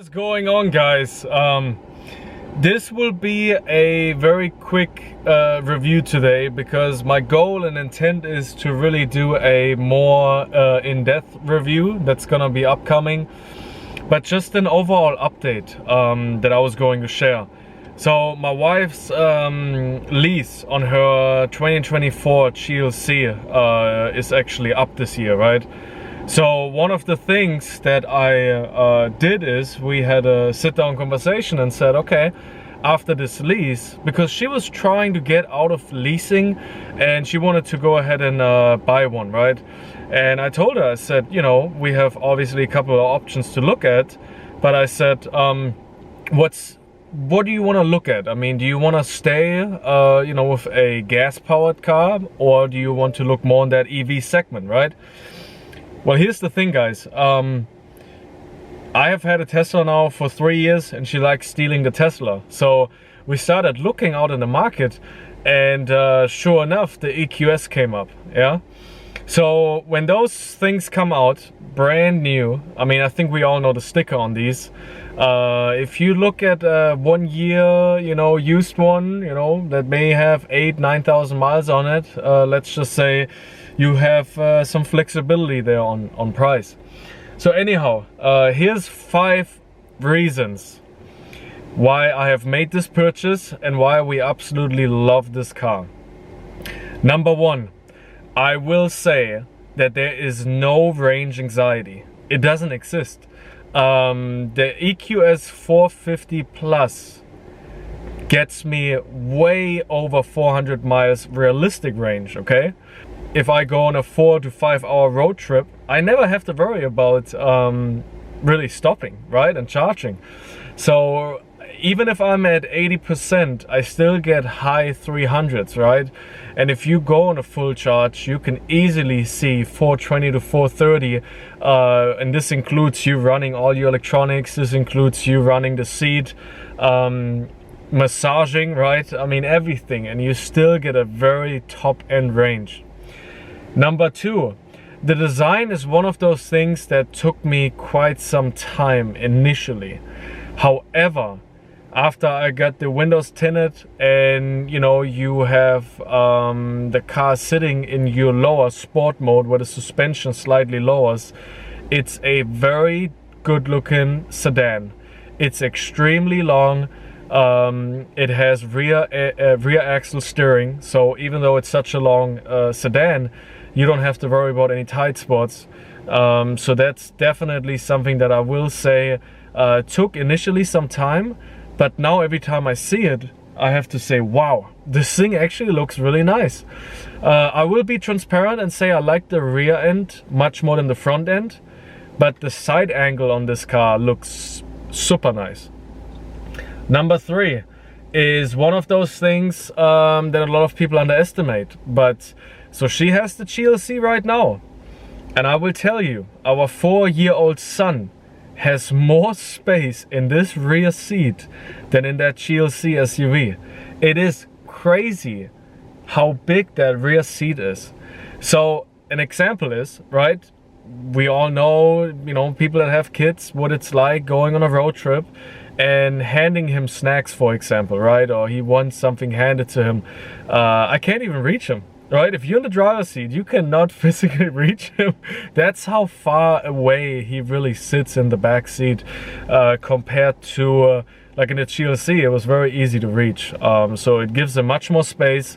What is going on, guys? This will be a very quick review today because my goal and intent is to really do a more in-depth review that's gonna be upcoming, but just an overall update that I was going to share. So my wife's lease on her 2024 GLC is actually up this year, right? So one of the things that I did is we had a sit-down conversation and said, okay, after this lease, because she was trying to get out of leasing and she wanted to go ahead and buy one, right? And I told her, I said, you know, we have obviously a couple of options to look at, but I said, what do you want to look at? I mean, do you want to stay, you know, with a gas-powered car, or do you want to look more in that EV segment, right? Well, here's the thing, guys. I have had a Tesla now for 3 years and she likes stealing the Tesla. So we started looking out in the market and sure enough, the EQS came up, yeah? So when those things come out, brand new, I mean, I think we all know the sticker on these. If you look at 1 year, you know, used one, you know, that may have 8,000–9,000 miles on it, let's just say you have some flexibility there on price. So anyhow, here's 5 reasons why I have made this purchase and why we absolutely love this car. Number 1, I will say that there is no range anxiety. It doesn't exist. The EQS 450 Plus gets me way over 400 miles realistic range, okay? If I go on a 4 to 5 hour road trip, I never have to worry about really stopping, right, and charging. So even if I'm at 80%, I still get high 300s, right? And if you go on a full charge, you can easily see 420 to 430, and this includes you running all your electronics, this includes you running the seat, massaging, right? I mean, everything, and you still get a very top-end range. Number 2, the design is one of those things that took me quite some time initially. However, after I got the windows tinted and, you know, you have the car sitting in your lower sport mode where the suspension slightly lowers, it's a very good looking sedan. It's extremely long. It has rear axle steering, so even though it's such a long sedan, you don't have to worry about any tight spots. So that's definitely something that I will say took initially some time, but now every time I see it, I have to say, wow, this thing actually looks really nice. I will be transparent and say I like the rear end much more than the front end, but the side angle on this car looks super nice. Number 3 is one of those things that a lot of people underestimate. But so she has the GLC right now, and I will tell you, our 4-year-old son has more space in this rear seat than in that GLC SUV. It is crazy how big that rear seat is. So an example is, right, we all know, you know, people that have kids, what it's like going on a road trip and handing him snacks, for example, right? Or he wants something handed to him. I can't even reach him, right? If you're in the driver's seat, you cannot physically reach him. That's how far away he really sits in the back seat compared to like in the GLC, it was very easy to reach. So it gives him much more space,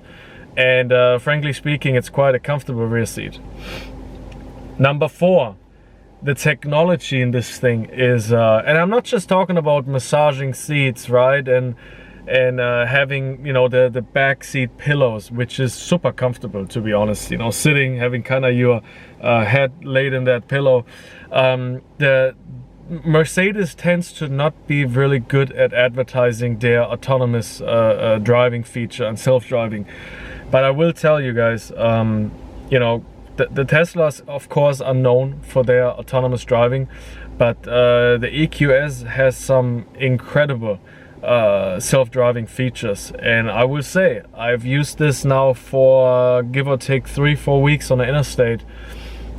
and frankly speaking, it's quite a comfortable rear seat. Number 4, the technology in this thing is, and I'm not just talking about massaging seats, right? And having, you know, the back seat pillows, which is super comfortable, to be honest, you know, sitting, having kind of your head laid in that pillow. The Mercedes tends to not be really good at advertising their autonomous driving feature and self-driving, but I will tell you guys, you know, the Teslas, of course, are known for their autonomous driving, but the EQS has some incredible self-driving features, and I will say I've used this now for give or take 3–4 weeks on the interstate,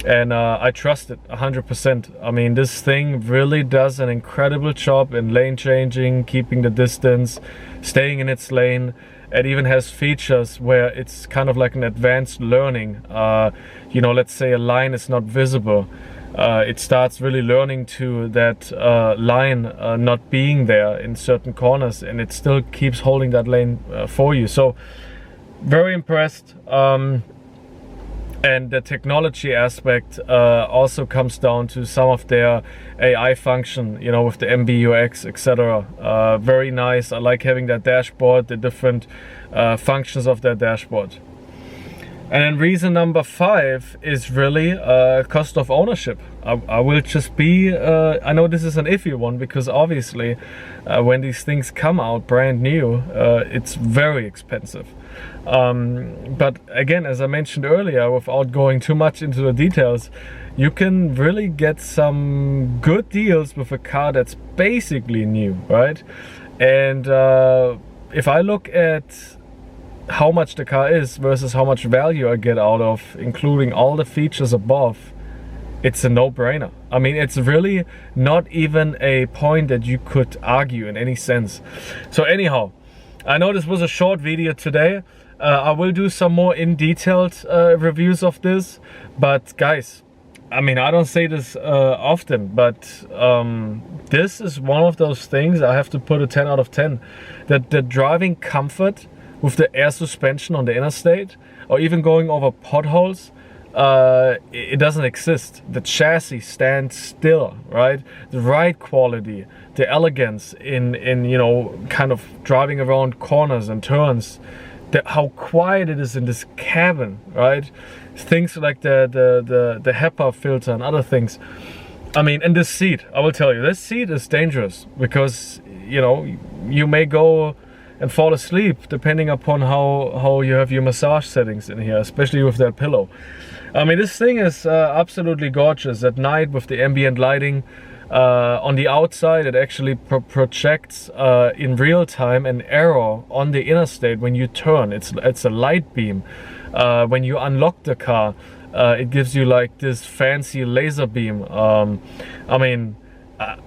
and I trust it 100%. I mean, this thing really does an incredible job in lane changing, keeping the distance, staying in its lane. It even has features where it's kind of like an advanced learning. You know, let's say a line is not visible. It starts really learning to that line not being there in certain corners, and it still keeps holding that lane for you. So very impressed. And the technology aspect also comes down to some of their AI function, you know, with the MBUX, etc. Very nice. I like having that dashboard, the different functions of that dashboard. And then reason number 5 is really cost of ownership. I will just be, I know this is an iffy one, because obviously when these things come out brand new, it's very expensive. But again, as I mentioned earlier, without going too much into the details, you can really get some good deals with a car that's basically new, right? And if I look at how much the car is versus how much value I get out of, including all the features above, it's a no-brainer. I mean, it's really not even a point that you could argue in any sense. So anyhow, I know this was a short video today. I will do some more in-detailed reviews of this, but guys, I mean, I don't say this often, but this is one of those things I have to put a 10 out of 10. That the driving comfort with the air suspension on the interstate, or even going over potholes, it doesn't exist. The chassis stands still, right? The ride quality, the elegance in you know, kind of driving around corners and turns, how quiet it is in this cabin, right? Things like the HEPA filter and other things. I mean, and this seat, I will tell you, this seat is dangerous, because you know, you may go and fall asleep depending upon how you have your massage settings in here, especially with that pillow. I mean, this thing is absolutely gorgeous at night with the ambient lighting. On the outside, it actually projects in real time an arrow on the interstate when you turn. It's a light beam. When you unlock the car, it gives you like this fancy laser beam. I mean,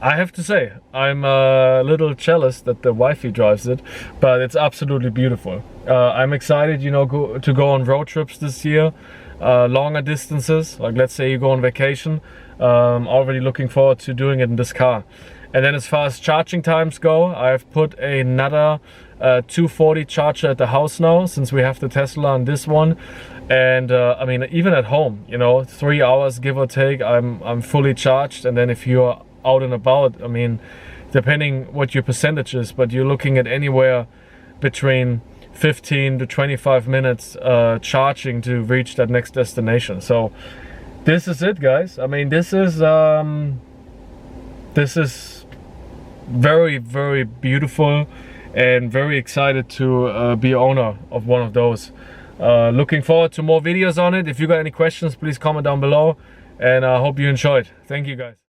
I have to say, I'm a little jealous that the wifey drives it, but it's absolutely beautiful. I'm excited, you know, to go on road trips this year, longer distances. Like, let's say you go on vacation. Already looking forward to doing it in this car. And then as far as charging times go, I've put another 240 charger at the house now, since we have the Tesla on this one. And I mean, even at home, you know, 3 hours give or take, I'm fully charged. And then if you're out and about, I mean, depending what your percentage is, but you're looking at anywhere between 15 to 25 minutes charging to reach that next destination. So this is it, guys. I mean, this is very, very beautiful, and very excited to be owner of one of those. Looking forward to more videos on it. If you got any questions, please comment down below, and I hope you enjoyed. Thank you, guys.